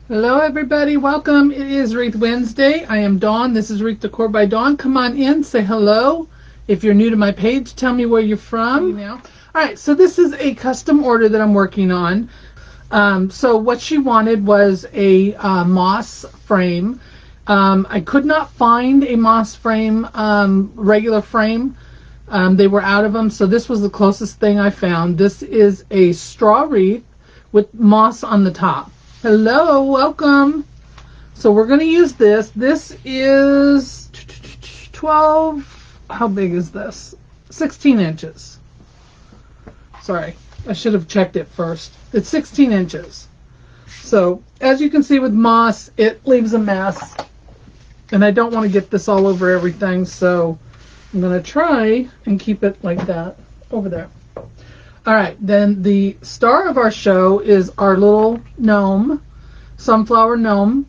Hello, everybody. Welcome. It is Wreath Wednesday. I am Dawn. This is Wreath Decor by Dawn. Come on in, say hello. If you're new to my page, tell me where you're from. All right, so this is a custom order that I'm working on. So what she wanted was a moss frame. I could not find a moss frame, regular frame. They were out of them, so this was the closest thing I found. This is a straw wreath with moss on the top. Hello, welcome. So we're going to use this. This is 12, how big is this? 16 inches. Sorry, I should have checked it first. It's 16 inches. So as you can see with moss, it leaves a mess. And I don't want to get this all over everything, so I'm going to try and keep it like that over there. All right, then the star of our show is our little gnome, sunflower gnome.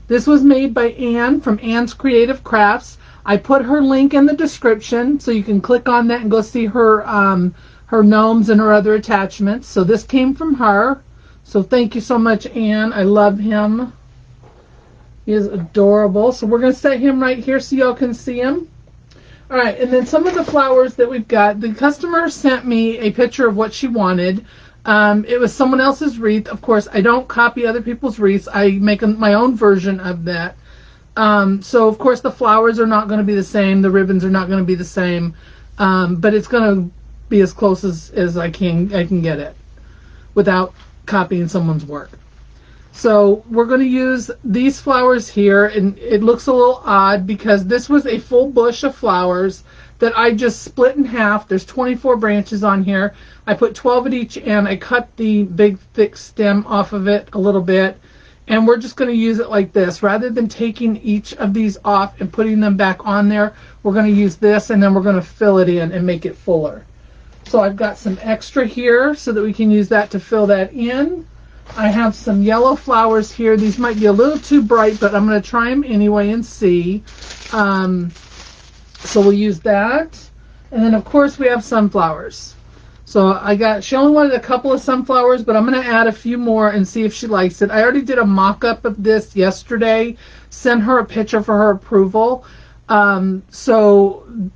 This was made by Anne from Anne's Creative Crafts. I put her link in the description, so you can click on that and go see her her gnomes and her other attachments. So this came from her. So thank you so much, Anne. I love him. He is adorable. So we're going to set him right here so y'all can see him. All right, and then some of the flowers that we've got. The customer sent me a picture of what she wanted. It was someone else's wreath. Of course, I don't copy other people's wreaths. I make my own version of that. So, of course, the flowers are not going to be the same. The ribbons are not going to be the same. But it's going to be as close as I can get it without copying someone's work. So we're going to use these flowers here, and it looks a little odd because this was a full bush of flowers that I just split in half. There's 24 branches on here. I put 12 at each end. I cut the big thick stem off of it a little bit, and we're just going to use it like this. Rather than taking each of these off and putting them back on there, we're going to use this, and then we're going to fill it in and make it fuller. So I've got some extra here so that we can use that to fill that in. I have some yellow flowers here. These might be a little too bright, but I'm going to try them anyway and see. So we'll use that. And then, of course, we have sunflowers. So she only wanted a couple of sunflowers, but I'm going to add a few more and see if she likes it. I already did a mock-up of this yesterday. Sent her a picture for her approval. So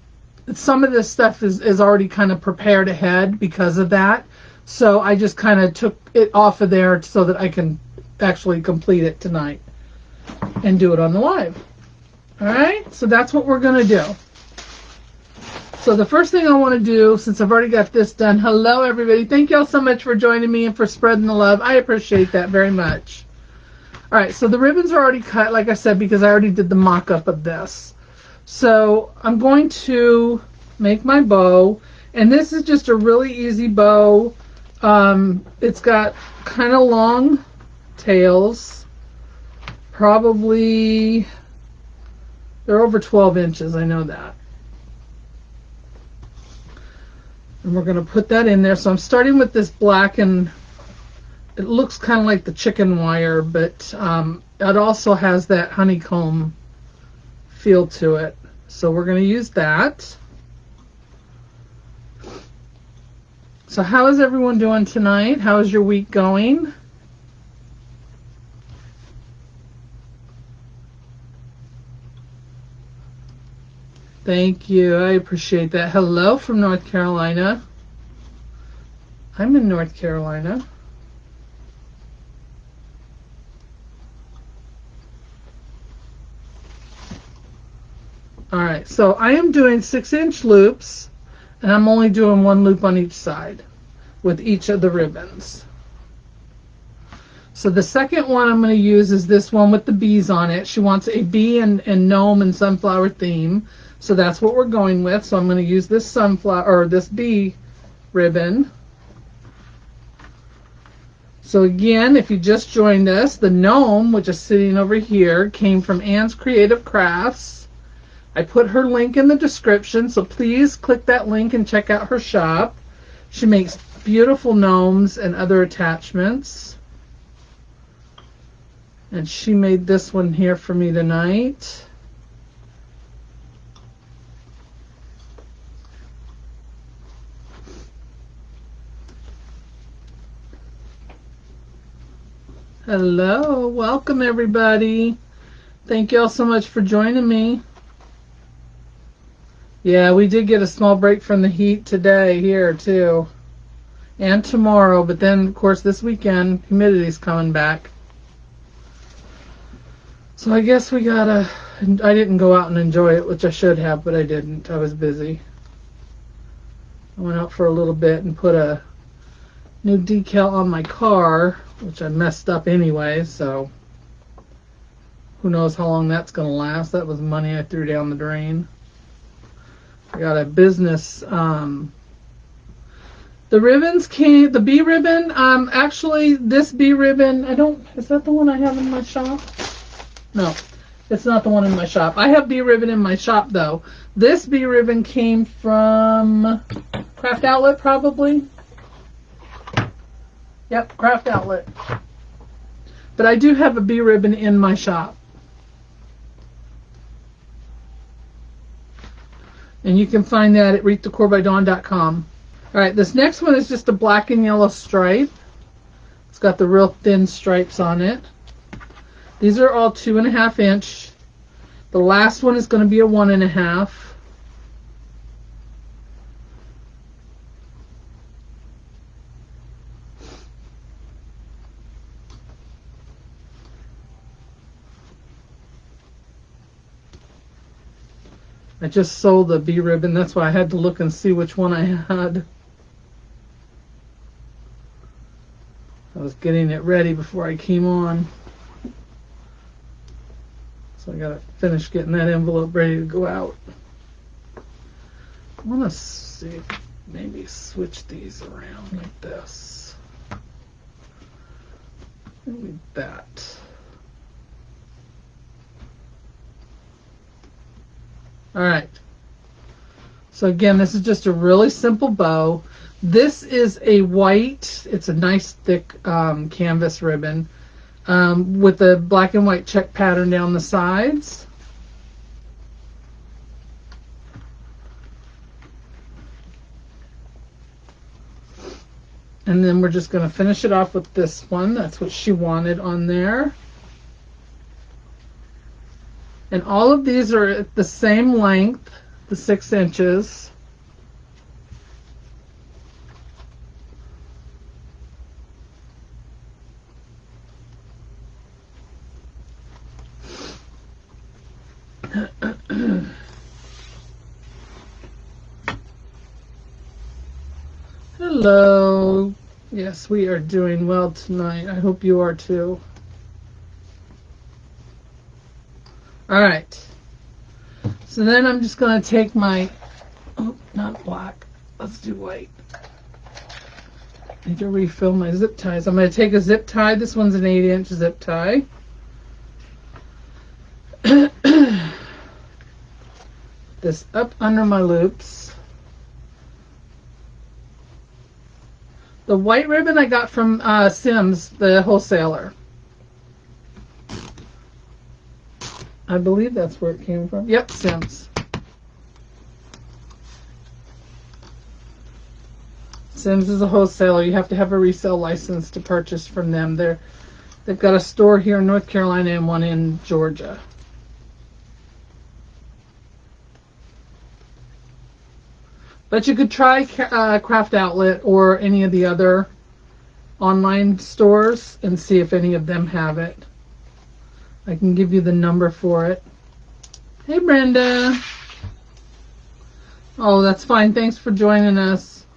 some of this stuff is already kind of prepared ahead because of that. So I just kind of took it off of there so that I can actually complete it tonight and do it on the live. All right, so that's what we're going to do. So the first thing I want to do, since I've already got this done, hello everybody. Thank you all so much for joining me and for spreading the love. I appreciate that very much. All right, so the ribbons are already cut, like I said, because I already did the mock-up of this. So I'm going to make my bow, and this is just a really easy bow. It's got kind of long tails, probably they're over 12 inches, I know that. And we're going to put that in there. So I'm starting with this black, and it looks kind of like the chicken wire, but it also has that honeycomb feel to it. So we're going to use that. So how is everyone doing tonight? How is your week going? Thank you. I appreciate that. Hello from North Carolina. I'm in North Carolina. All right, so I am doing 6-inch loops. And I'm only doing one loop on each side with each of the ribbons. So the second one I'm going to use is this one with the bees on it. She wants a bee and gnome and sunflower theme. So that's what we're going with. So I'm going to use this sunflower or this bee ribbon. So again, if you just joined us, the gnome, which is sitting over here, came from Anne's Creative Crafts. I put her link in the description, so please click that link and check out her shop. She makes beautiful gnomes and other attachments. And she made this one here for me tonight. Hello, welcome everybody. Thank you all so much for joining me. Yeah, we did get a small break from the heat today here too. And tomorrow, but then of course this weekend humidity's coming back. So I guess I didn't go out and enjoy it, which I should have, but I didn't. I was busy. I went out for a little bit and put a new decal on my car, which I messed up anyway, so who knows how long that's going to last. That was money I threw down the drain. I got a business, the ribbons came, the bee ribbon, actually this bee ribbon, is that the one I have in my shop? No, it's not the one in my shop. I have bee ribbon in my shop though. This bee ribbon came from Craft Outlet probably. Yep, Craft Outlet. But I do have a bee ribbon in my shop. And you can find that at wreathdecorbyddawn.com. Alright, this next one is just a black and yellow stripe. It's got the real thin stripes on it. These are all 2.5 inch. The last one is going to be a 1.5. I just sold the bee ribbon, that's why I had to look and see which one I had. I was getting it ready before I came on. So I gotta finish getting that envelope ready to go out. I wanna see, maybe switch these around like this. Maybe that. Alright, so again, this is just a really simple bow. This is a white, it's a nice thick canvas ribbon with a black and white check pattern down the sides. And then we're just going to finish it off with this one. That's what she wanted on there. And all of these are at the same length, the 6 inches. Hello. Yes, we are doing well tonight. I hope you are too. Alright, so then I'm just going to take my, oh, not black, let's do white. I need to refill my zip ties. I'm going to take a zip tie. This one's an 8-inch zip tie. This up under my loops. The white ribbon I got from Sims, the wholesaler. I believe that's where it came from. Yep, Sims. Sims is a wholesaler. You have to have a resale license to purchase from them. They've got a store here in North Carolina and one in Georgia. But you could try Craft Outlet or any of the other online stores and see if any of them have it. I can give you the number for it. Hey, Brenda. Oh, that's fine. Thanks for joining us.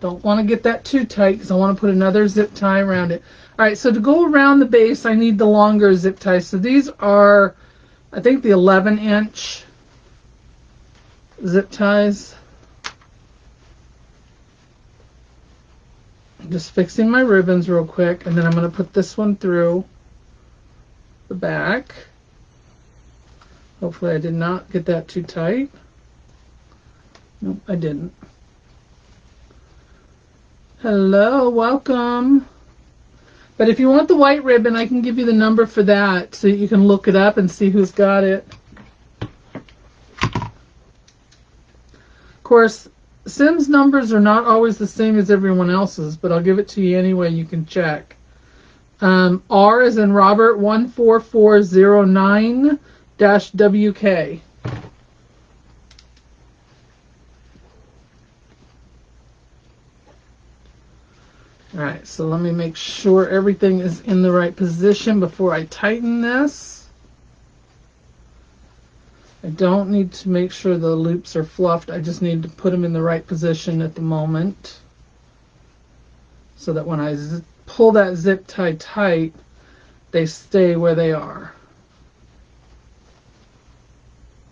Don't want to get that too tight because I want to put another zip tie around it. All right, so to go around the base, I need the longer zip ties. So these are, I think, the 11-inch zip ties. I'm just fixing my ribbons real quick, and then I'm going to put this one through the back. Hopefully I did not get that too tight. Nope, I didn't. Hello, welcome. But if you want the white ribbon, I can give you the number for that so you can look it up and see who's got it. Of course, Sims numbers are not always the same as everyone else's, but I'll give it to you anyway. You can check. R is in Robert 14409-WK. Alright, so let me make sure everything is in the right position before I tighten this. I don't need to make sure the loops are fluffed. I just need to put them in the right position at the moment, so that when I pull that zip tie tight, they stay where they are.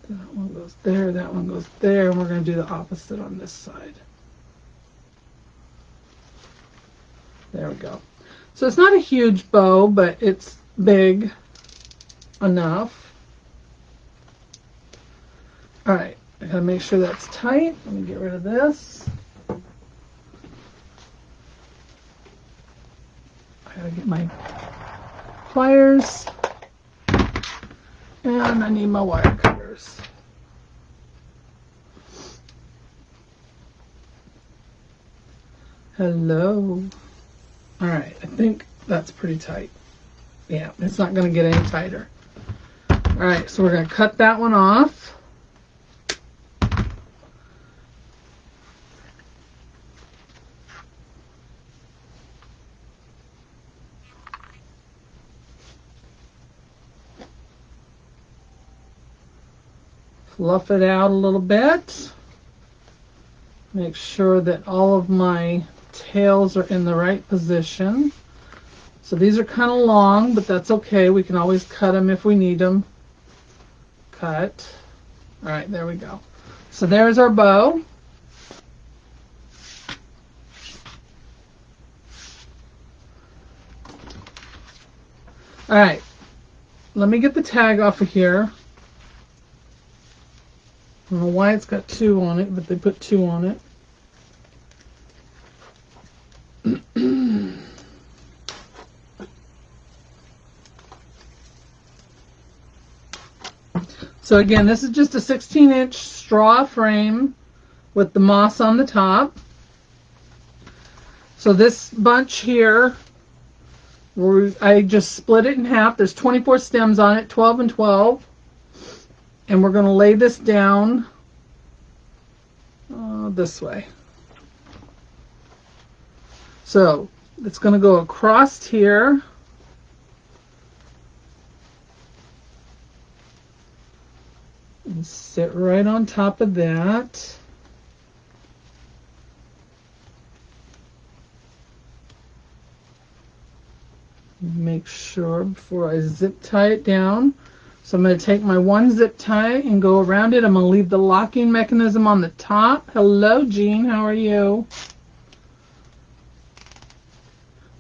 That one goes there, that one goes there, and we're going to do the opposite on this side. There we go. So it's not a huge bow, but it's big enough. Alright, I gotta make sure that's tight. Let me get rid of this. I gotta get my pliers. And I need my wire cutters. Hello. Alright, I think that's pretty tight. Yeah, it's not gonna get any tighter. Alright, so we're gonna cut that one off. Fluff it out a little bit. Make sure that all of my tails are in the right position. So these are kind of long, but that's okay. We can always cut them if we need them. Cut. All right, there we go. So there's our bow. All right, let me get the tag off of here. I don't know why it's got 2 on it, but they put 2 on it. So again, this is just a 16-inch straw frame with the moss on the top. So this bunch here, I just split it in half. There's 24 stems on it, 12 and 12. And we're going to lay this down this way. So it's going to go across here. And sit right on top of that. Make sure before I zip tie it down. So I'm going to take my one zip tie and go around it. I'm going to leave the locking mechanism on the top. Hello, Jean. How are you?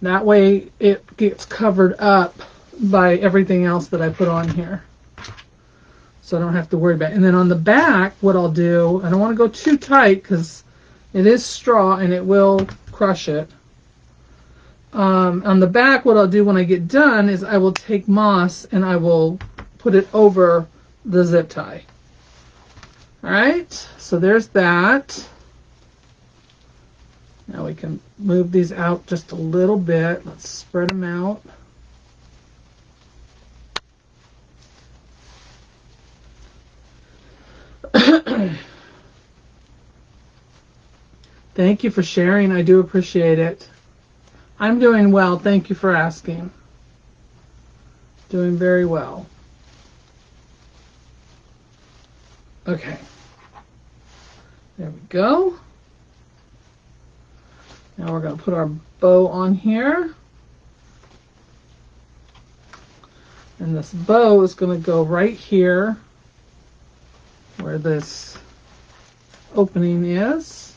That way it gets covered up by everything else that I put on here. So I don't have to worry about it. And then on the back, what I'll do, I don't want to go too tight because it is straw and it will crush it. On the back, what I'll do when I get done is I will take moss and I will put it over the zip tie. Alright, so there's that. Now we can move these out just a little bit. Let's spread them out. Thank you for sharing. I do appreciate it. I'm doing well. Thank you for asking. Doing very well. Okay. There we go. Now we're going to put our bow on here. And this bow is going to go right here where this opening is.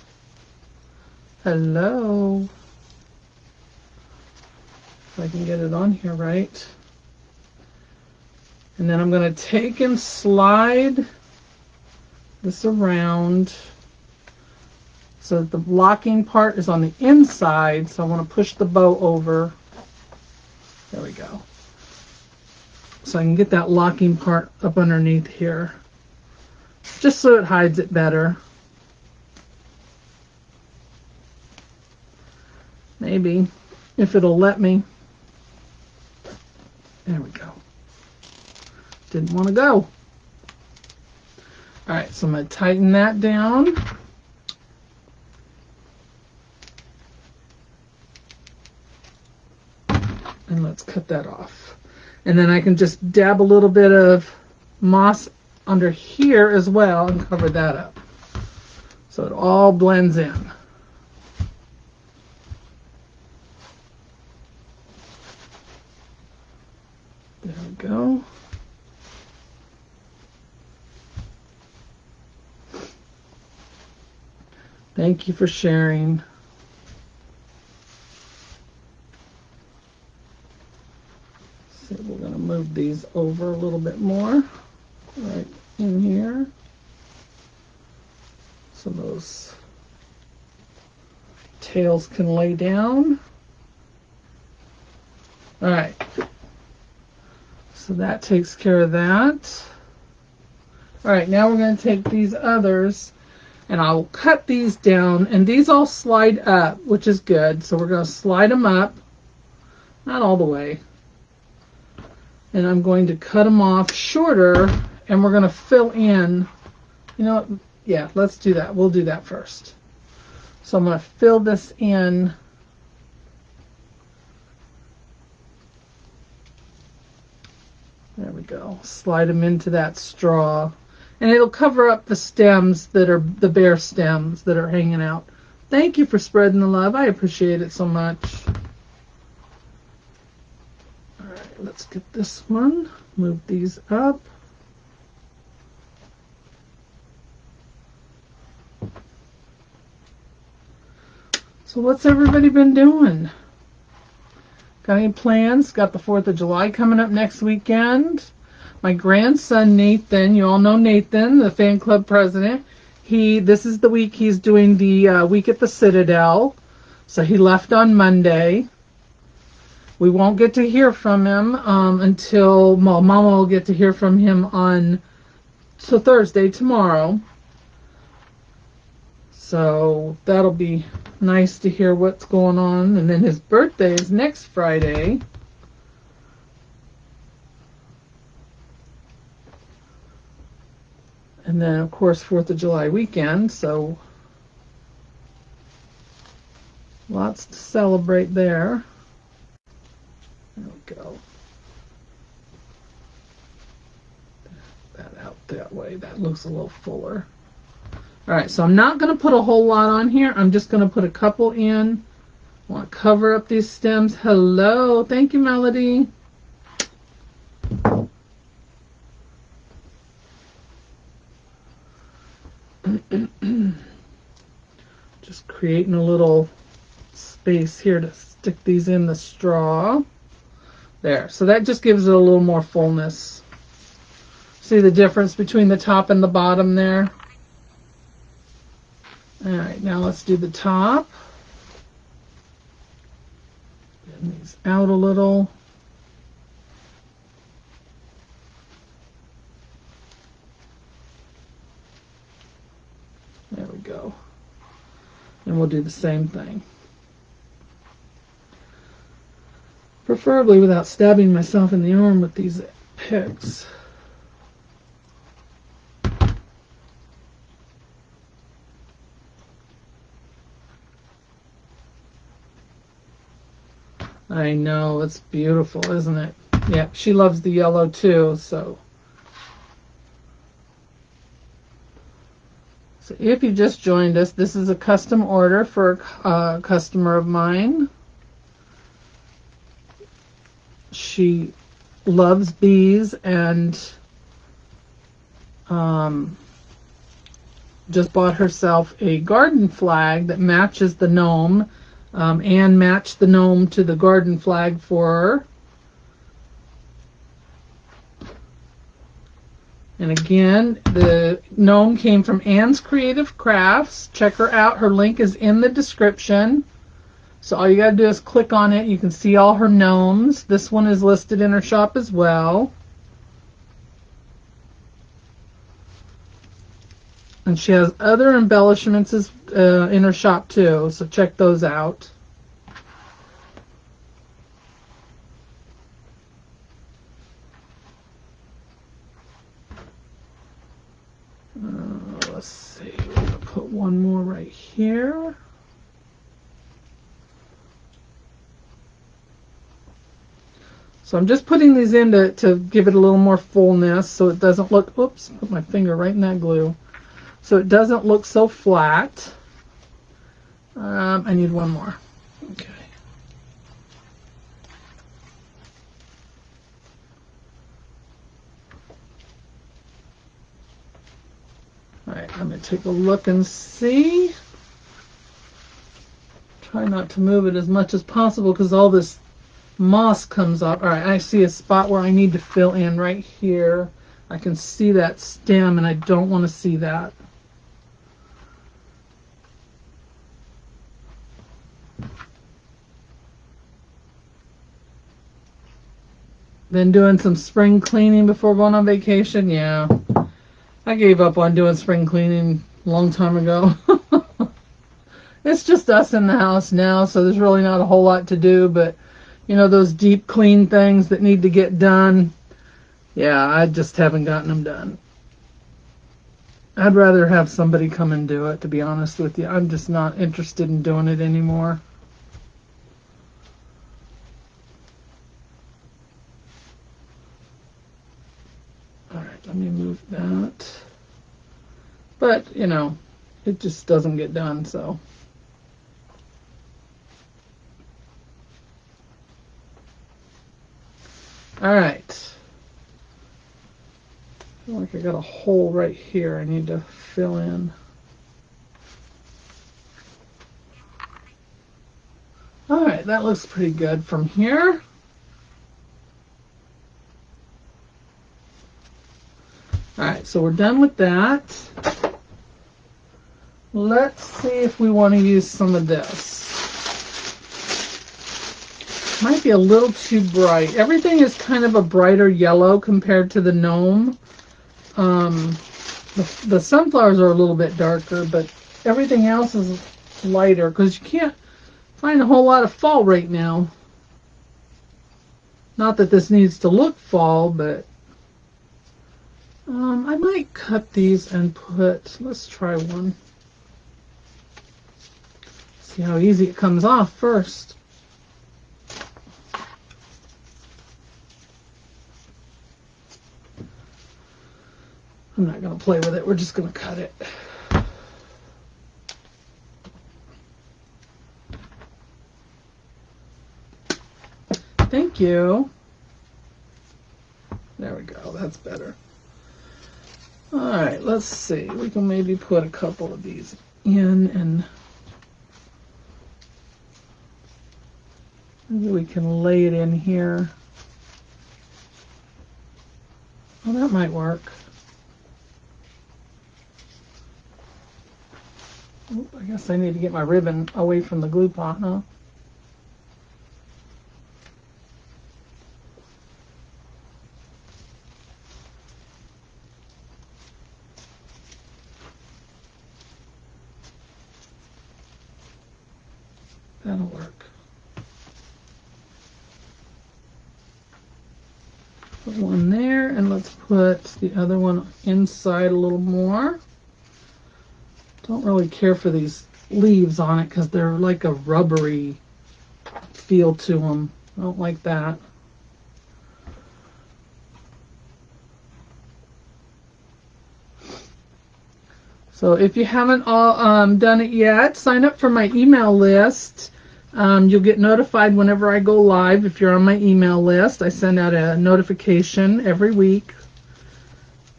Hello. If I can get it on here right. And then I'm going to take and slide this around so that the locking part is on the inside. So I want to push the bow over. There we go. So I can get that locking part up underneath here, just so it hides it better. Maybe, if it'll let me. Didn't want to go. Alright, so I'm going to tighten that down. And let's cut that off. And then I can just dab a little bit of moss under here as well and cover that up. So it all blends in. There we go. Thank you for sharing. So we're going to move these over a little bit more, right in here. So those tails can lay down. All right. So that takes care of that. All right, now we're going to take these others and I'll cut these down, and these all slide up, which is good. So we're going to slide them up, not all the way. And I'm going to cut them off shorter, and we're going to fill in. You know what? Yeah, let's do that. We'll do that first. So I'm going to fill this in. There we go. Slide them into that straw. And it'll cover up the stems that are the bare stems that are hanging out. Thank you for spreading the love. I appreciate it so much. All right, let's get this one. Move these up. So what's everybody been doing? Got any plans? Got the 4th of July coming up next weekend. My grandson, Nathan, you all know Nathan, the fan club president. This is the week he's doing the week at the Citadel. So he left on Monday. We won't get to hear from him until, well, Mama will get to hear from him on Thursday, tomorrow. So that'll be nice to hear what's going on. And then his birthday is next Friday. And then, of course, 4th of July weekend, so lots to celebrate there. There we go. That out that way. That looks a little fuller. All right, so I'm not going to put a whole lot on here. I'm just going to put a couple in. I want to cover up these stems. Hello. Thank you, Melody. Just creating a little space here to stick these in the straw. There. So that just gives it a little more fullness. See the difference between the top and the bottom there? Alright, now let's do the top. Getting these out a little. There we go. And we'll do the same thing. Preferably without stabbing myself in the arm with these picks. I know, it's beautiful, isn't it? Yeah, she loves the yellow too, so. So if you just joined us, this is a custom order for a customer of mine. She loves bees and just bought herself a garden flag that matches the gnome. And matched the gnome to the garden flag for her. And again, the gnome came from Anne's Creative Crafts. Check her out. Her link is in the description. So all you got to do is click on it. You can see all her gnomes. This one is listed in her shop as well. And she has other embellishments in her shop too, so check those out. Let's see, we're going to put one more right here. So I'm just putting these in to give it a little more fullness so it doesn't look, oops, put my finger right in that glue. So it doesn't look so flat. I need one more. Okay. All right, I'm going to take a look and see. Try not to move it as much as possible because all this moss comes up. All right, I see a spot where I need to fill in right here. I can see that stem and I don't want to see that. Been doing some spring cleaning before going on vacation. Yeah, I gave up on doing spring cleaning a long time ago. It's just us in the house now, so there's really not a whole lot to do, but you know, those deep clean things that need to get done, yeah, I just haven't gotten them done. I'd rather have somebody come and do it, to be honest with you. I'm just not interested in doing it anymore. Alright, let me move that. But, you know, it just doesn't get done, so. Alright. I feel like I got a hole right here I need to fill in. Alright, that looks pretty good from here. Alright, so we're done with that. Let's see if we want to use some of this. Might be a little too bright. Everything is kind of a brighter yellow compared to the gnome. The sunflowers are a little bit darker, but everything else is lighter because you can't find a whole lot of fall right now. Not that this needs to look fall, but I might cut these and put, let's try one. See how easy it comes off first. I'm not going to play with it, we're just going to cut it. Thank you. There we go, that's better. Alright, let's see. We can maybe put a couple of these in and maybe we can lay it in here. Well, that might work. Oh, I guess I need to get my ribbon away from the glue pot, huh? That'll work. Put one there, and let's put the other one inside a little more. Don't really care for these leaves on it because they're like a rubbery feel to them. I don't like that. So if you haven't all done it yet, sign up for my email list. You'll get notified whenever I go live. If you're on my email list, I send out a notification every week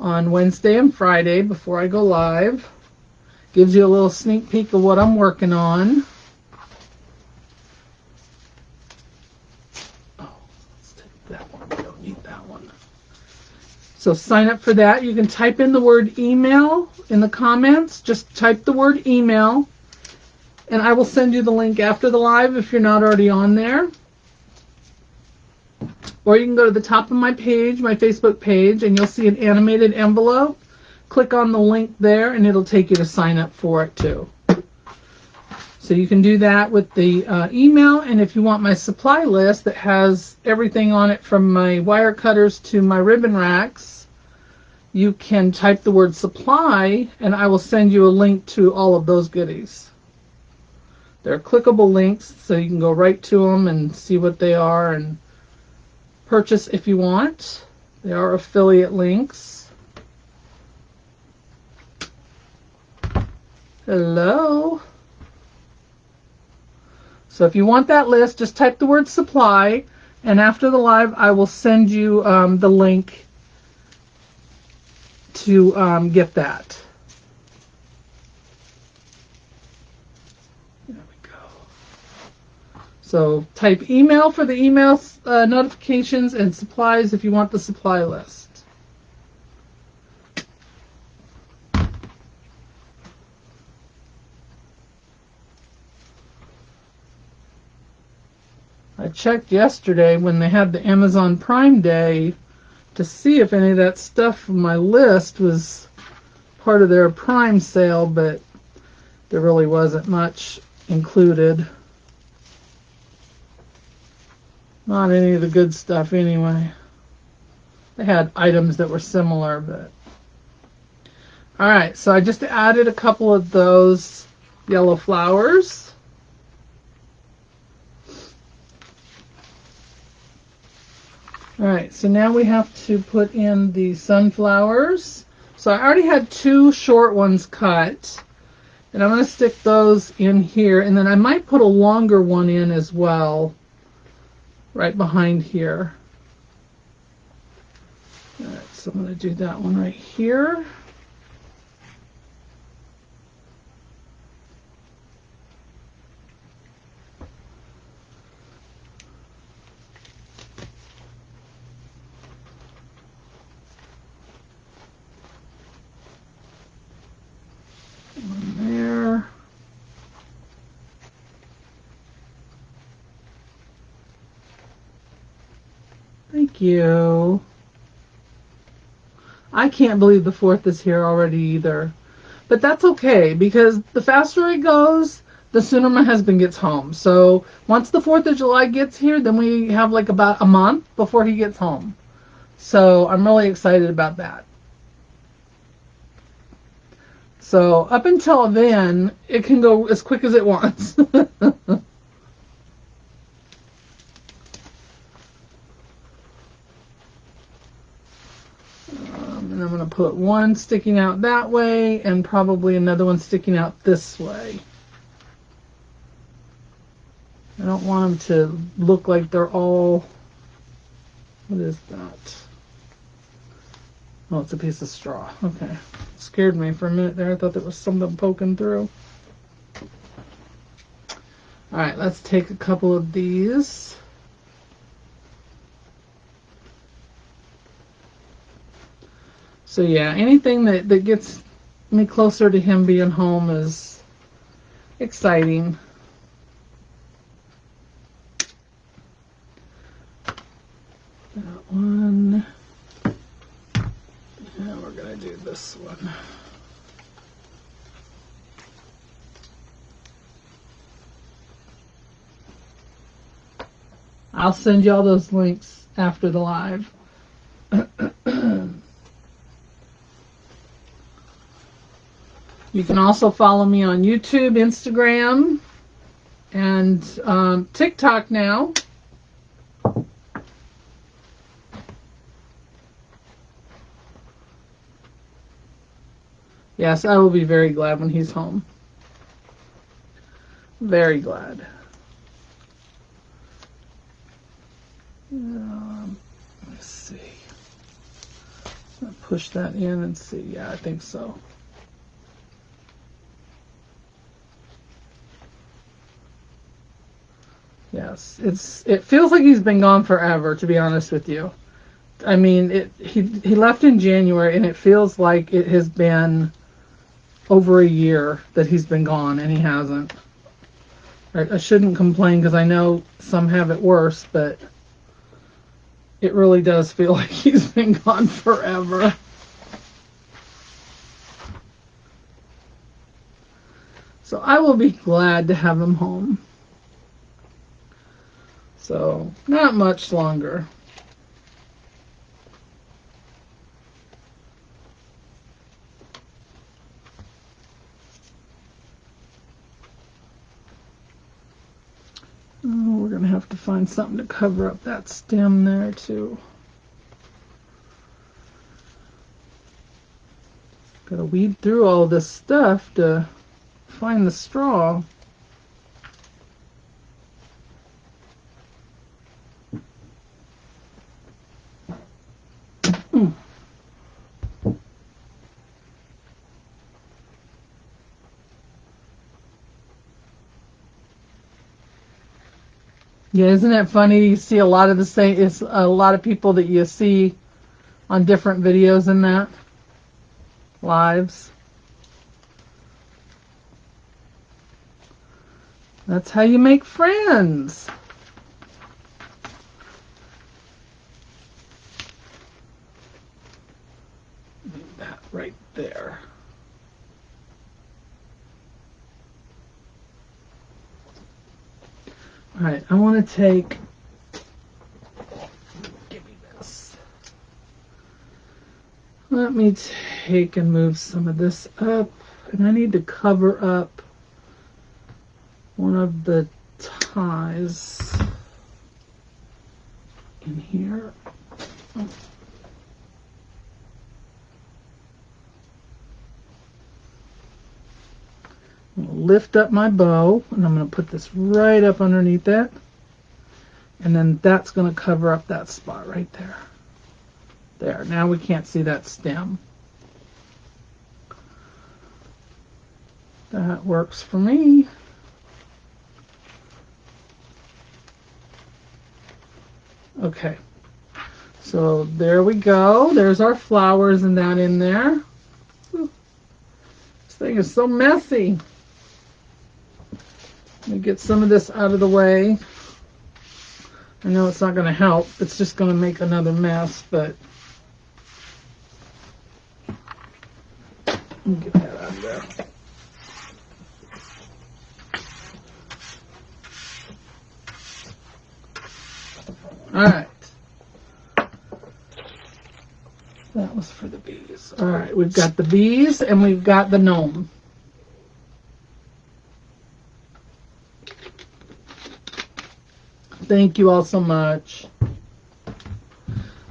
on Wednesday and Friday before I go live. Gives you a little sneak peek of what I'm working on. Oh, let's take that one. We don't need that one. So sign up for that. You can type in the word email in the comments. Just type the word email, and I will send you the link after the live if you're not already on there. Or you can go to the top of my page, my Facebook page, and you'll see an animated envelope. Click on the link there, and it'll take you to sign up for it too. So you can do that with the email, and if you want my supply list that has everything on it from my wire cutters to my ribbon racks, you can type the word supply, and I will send you a link to all of those goodies. They're clickable links, so you can go right to them and see what they are and purchase if you want. They are affiliate links. Hello. So if you want that list, just type the word supply, and after the live, I will send you the link to get that. There we go. So type email for the email notifications and supplies if you want the supply list. I checked yesterday when they had the Amazon Prime Day to see if any of that stuff from my list was part of their Prime sale, but there really wasn't much included. Not any of the good stuff anyway. They had items that were similar, but... Alright, so I just added a couple of those yellow flowers. Alright, so now we have to put in the sunflowers. So I already had 2 short ones cut, and I'm going to stick those in here, and then I might put a longer one in as well, right behind here. Alright, so I'm going to do that one right here. Thank you. I can't believe the 4th is here already either. But that's okay, because the faster it goes, the sooner my husband gets home. So once the 4th of July gets here, then we have like about a month before he gets home. So I'm really excited about that. So up until then, it can go as quick as it wants. And I'm going to put one sticking out that way and probably another one sticking out this way. I don't want them to look like they're all... What is that? Oh, it's a piece of straw. Okay. Scared me for a minute there. I thought there was something poking through. Alright, let's take a couple of these. So yeah, anything that gets me closer to him being home is exciting. That one. Now we're going to do this one. I'll send you all those links after the live. You can also follow me on YouTube, Instagram, and TikTok now. Yes, I will be very glad when he's home. Very glad. Let's see. I'll push that in and see. Yeah, I think so. Yes, it feels like he's been gone forever, to be honest with you. I mean, he left in January, and it feels like it has been over a year that he's been gone, and he hasn't. I shouldn't complain because I know some have it worse, but it really does feel like he's been gone forever. So I will be glad to have him home. So, not much longer. going to have to find something to cover up that stem there too. Got to weed through all this stuff to find the straw. Yeah, isn't it funny? You see a lot of the same. It's a lot of people that you see on different videos and that lives. That's how you make friends. Leave that right there. All right, I want to take, give me this. Let me take and move some of this up, and I need to cover up one of the ties in here. I'm going to lift up my bow, and I'm going to put this right up underneath it, and then that's going to cover up that spot right there. There, now we can't see that stem. That works for me. Okay, so there we go. There's our flowers and that in there. Whew. This thing is so messy. Let me get some of this out of the way. I know it's not going to help. It's just going to make another mess, but let me get that out of there. All right. That was for the bees. All right, we've got the bees and we've got the gnome. Thank you all so much.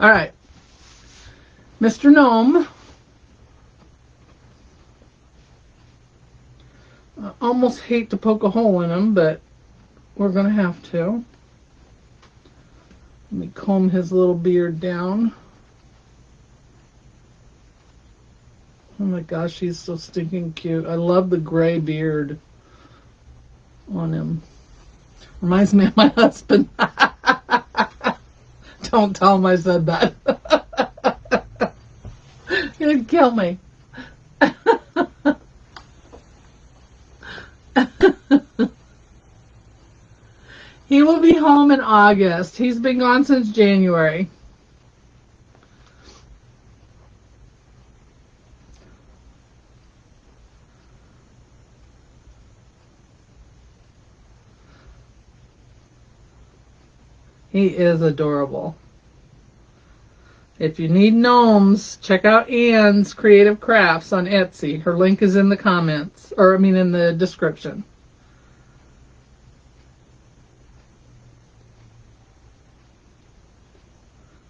All right. Mr. Gnome. I almost hate to poke a hole in him, but we're going to have to. Let me comb his little beard down. Oh my gosh, he's so stinking cute. I love the gray beard on him. Reminds me of my husband. Don't tell him I said that. He'd kill me. He will be home in August. He's been gone since January. He is adorable. If you need gnomes, check out Anne's Creative Crafts on Etsy. Her link is in the comments, or I mean in the description.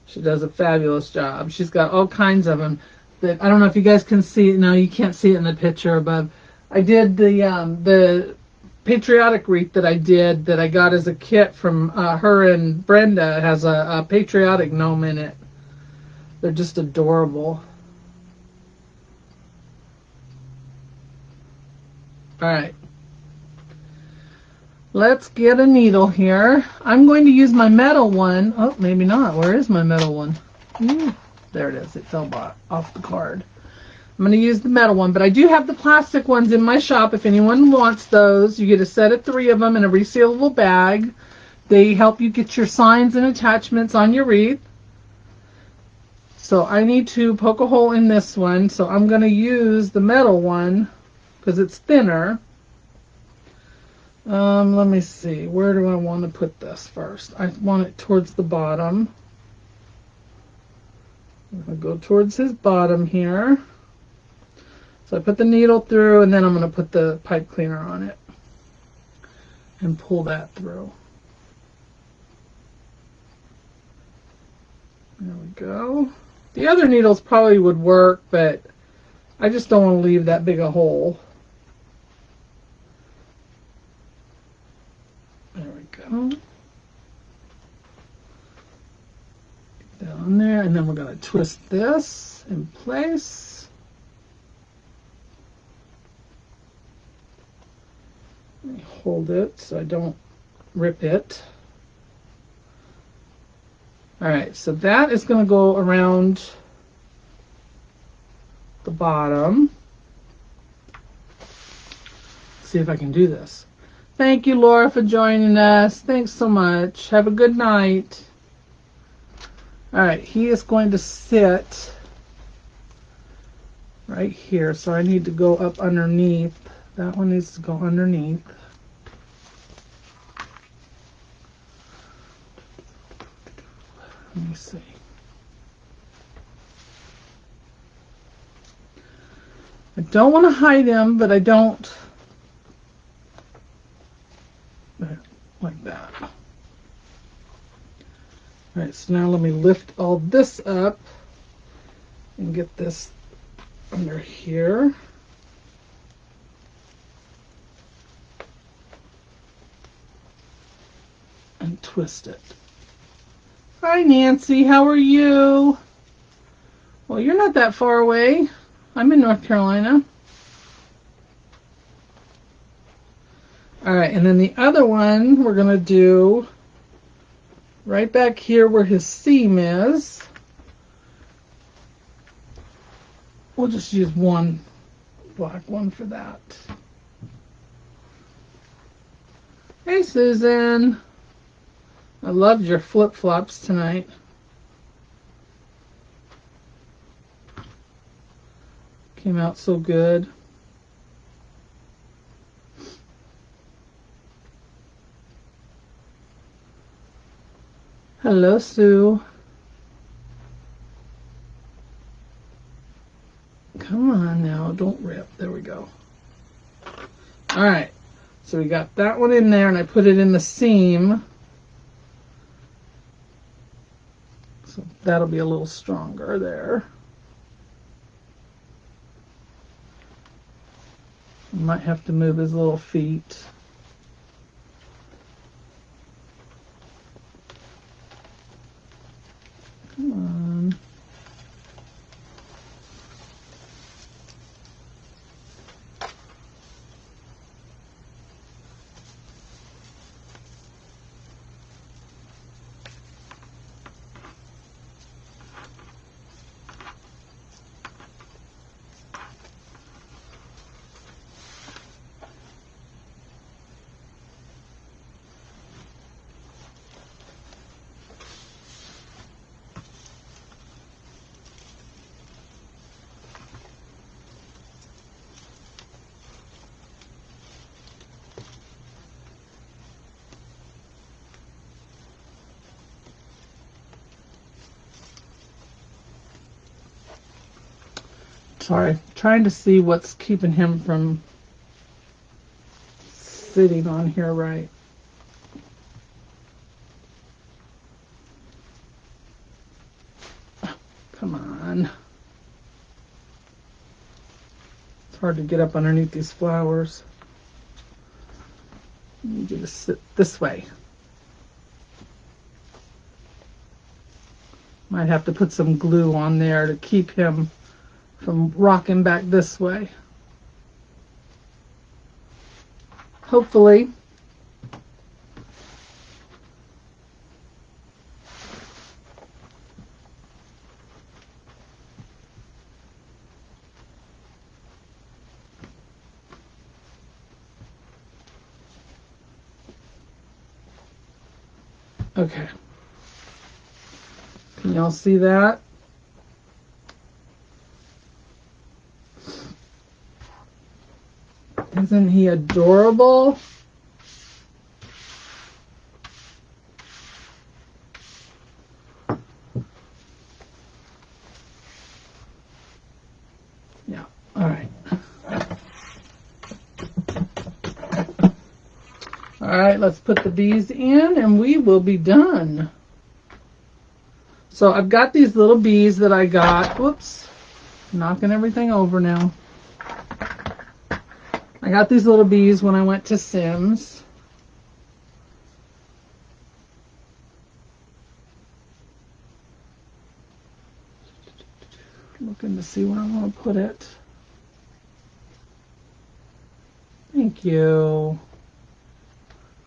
She does a fabulous job. She's got all kinds of them. That I don't know if you guys can see it. No, you can't see it in the picture above. I did the patriotic wreath that I got as a kit from her and Brenda. It has a patriotic gnome in it. They're just adorable. All right. Let's get a needle here. I'm going to use my metal one. Oh, maybe not. Where is my metal one? There it is. It fell off the card. I'm going to use the metal one, but I do have the plastic ones in my shop. If anyone wants those, you get a set of 3 of them in a resealable bag. They help you get your signs and attachments on your wreath. So I need to poke a hole in this one. So I'm going to use the metal one because it's thinner. Let me see. Where do I want to put this first? I want it towards the bottom. I'm going to go towards his bottom here. So I put the needle through, and then I'm going to put the pipe cleaner on it and pull that through. There we go. The other needles probably would work, but I just don't want to leave that big a hole. There we go. Get that on there, and then we're going to twist this in place. Let me hold it so I don't rip it. Alright, so that is going to go around the bottom. Let's see if I can do this. Thank you, Laura, for joining us. Thanks so much. Have a good night. Alright, he is going to sit right here, so I need to go up underneath. That one needs to go underneath. Let me see. I don't want to hide him, but I don't. Like that. Alright, so now let me lift all this up and get this under here. And twist it. Hi, Nancy. How are you? Well, you're not that far away. I'm in North Carolina. All right, and then the other one we're going to do right back here where his seam is. We'll just use one black one for that. Hey, Susan. I loved your flip-flops tonight. Came out so good. Hello, Sue. Come on now, don't rip. There we go. All right, so we got that one in there, and I put it in the seam. So that'll be a little stronger there. Might have to move his little feet. Come on. Sorry, trying to see what's keeping him from sitting on here right. Come on. It's hard to get up underneath these flowers. I need you to sit this way. Might have to put some glue on there to keep him from rocking back this way. Hopefully. Okay. Can y'all see that? Isn't he adorable? Yeah, all right. All right, let's put the bees in and we will be done. So I've got these little bees that I got. Whoops, knocking everything over now. I got these little bees when I went to Sims. Looking to see where I want to put it. Thank you.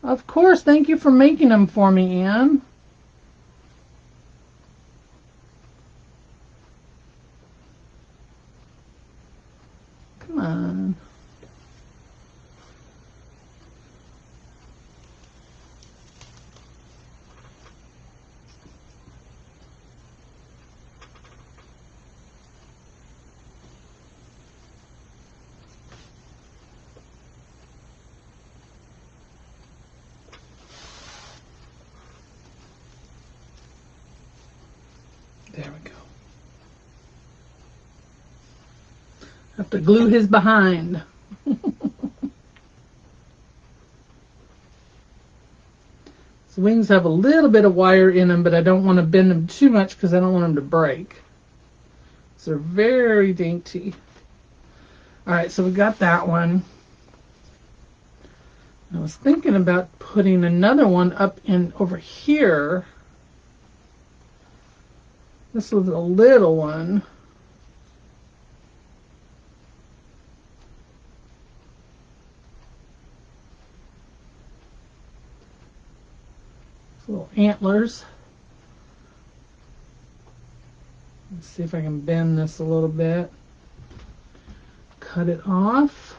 Of course, thank you for making them for me, Anne. Come on. There we go. Have to glue his behind. His wings have a little bit of wire in them, but I don't want to bend them too much because I don't want them to break. So they're very dainty. Alright, so we got that one. I was thinking about putting another one up in over here. This was a little one. Little antlers. Let's see if I can bend this a little bit. Cut it off.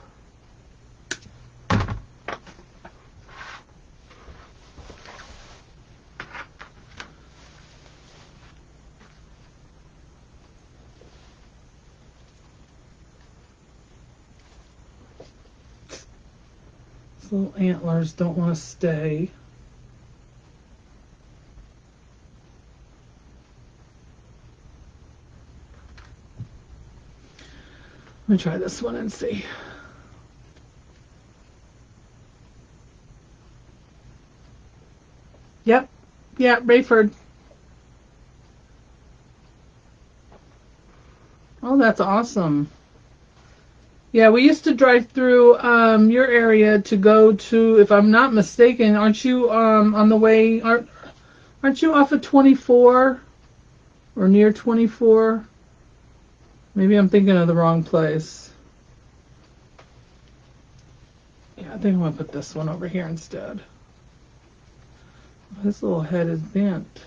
These little antlers don't want to stay. Let me try this one and see. Yep. Yeah, Rayford. Oh, that's awesome. Yeah, we used to drive through your area to go to, if I'm not mistaken, aren't you on the way, aren't you off of 24 or near 24? Maybe I'm thinking of the wrong place. Yeah, I think I'm going to put this one over here instead. This little head is bent.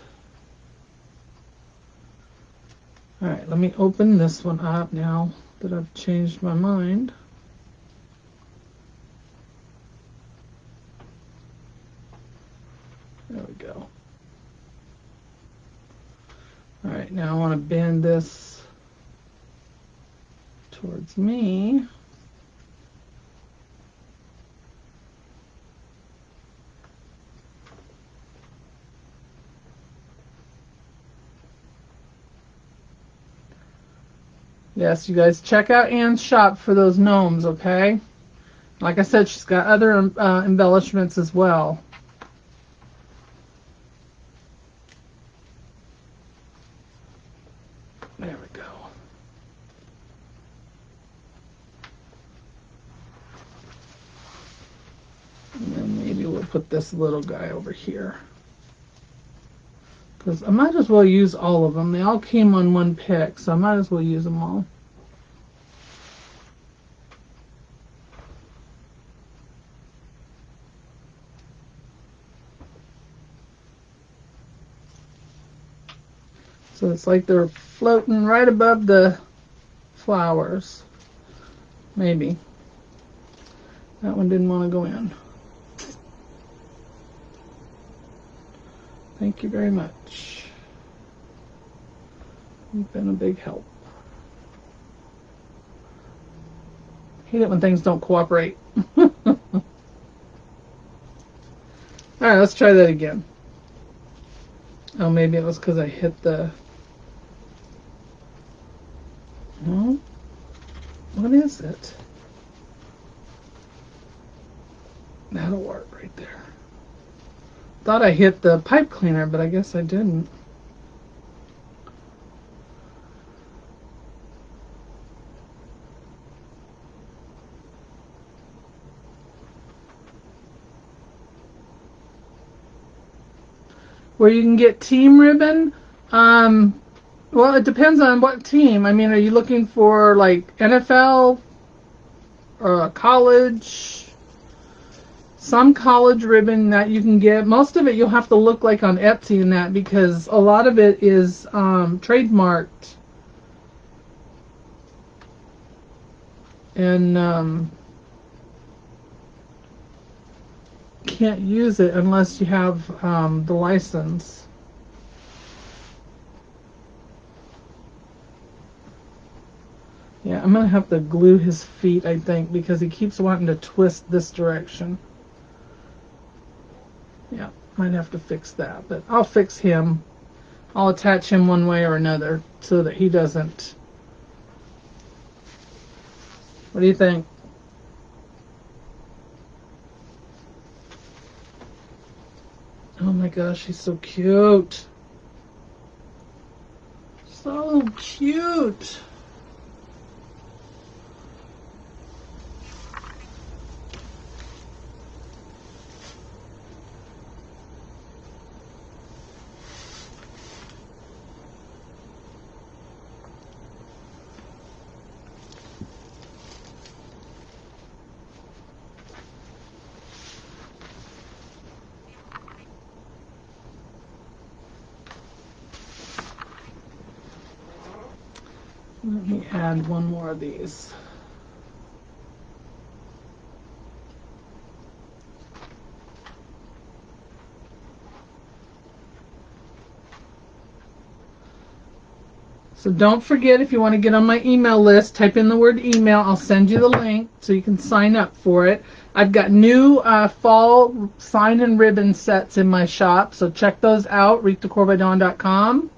Alright, let me open this one up now that I've changed my mind. There we go. Alright, now I want to bend this towards me. Yes, you guys check out Anne's shop for those gnomes, okay? Like I said, she's got other embellishments as well. There we go. And then maybe we'll put this little guy over here. Because I might as well use all of them. They all came on one pick, so I might as well use them all. So it's like they're floating right above the flowers. Maybe. That one didn't want to go in. Thank you very much. You've been a big help. Hate it when things don't cooperate. Alright, let's try that again. Oh, maybe it was because I hit the... No? What is it? That'll work right there. Thought I hit the pipe cleaner, but I guess I didn't. where you can get team ribbon. Well, it depends on what team. I mean, are you looking for like NFL or college? Some college ribbon that you can get. Most of it you'll have to look like on Etsy and that, because a lot of it is trademarked. And can't use it unless you have the license. Yeah, I'm going to have to glue his feet, I think, because he keeps wanting to twist this direction. Yeah, might have to fix that, but I'll fix him. I'll attach him one way or another so that he doesn't. What do you think? Oh my gosh, he's so cute. So cute. Let me add one more of these. So don't forget, if you want to get on my email list, type in the word email. I'll send you the link so you can sign up for it. I've got new fall sign and ribbon sets in my shop, so check those out, wreathdecorbydon.com.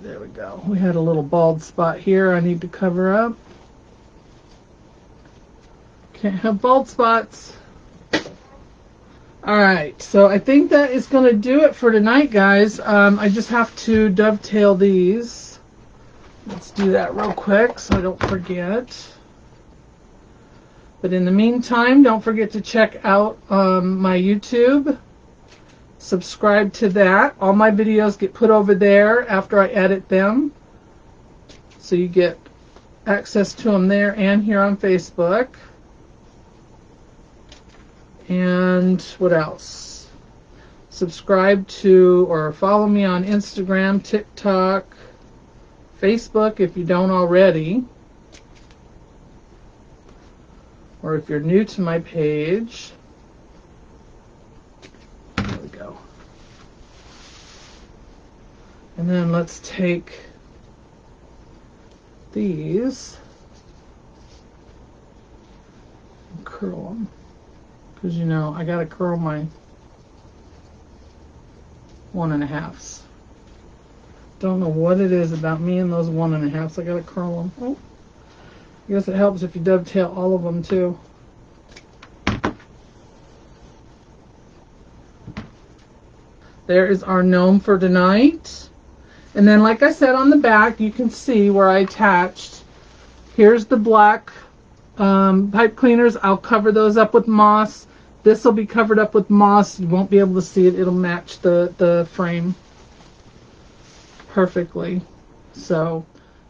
There we go. We had a little bald spot here I need to cover up. Can't have bald spots. Alright, so I think that is going to do it for tonight, guys. I just have to dovetail these. Let's do that real quick so I don't forget. But in the meantime, don't forget to check out my YouTube. Subscribe to that. All my videos get put over there after I edit them. So you get access to them there and here on Facebook. And what else? Subscribe to or follow me on Instagram, TikTok, Facebook if you don't already. Or if you're new to my page. There we go. And then let's take these and curl them. Because, you know, I got to curl my 1.5s. Don't know what it is about me and those 1.5s. I got to curl them. Oh, I guess it helps if you dovetail all of them too. There is our gnome for tonight. And then, like I said, on the back, you can see where I attached. Here's the black pipe cleaners. I'll cover those up with moss. This will be covered up with moss. You won't be able to see it. It'll match the frame perfectly. So,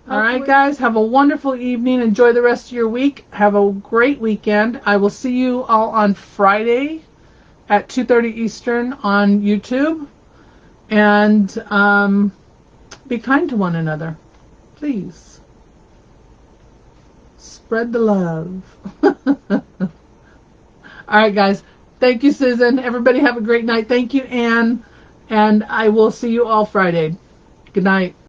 all right, guys, have a wonderful evening. Enjoy the rest of your week. Have a great weekend. I will see you all on Friday at 2:30 Eastern on YouTube. And be kind to one another, please. Spread the love. All right, guys. Thank you, Susan. Everybody have a great night. Thank you, Anne. And I will see you all Friday. Good night.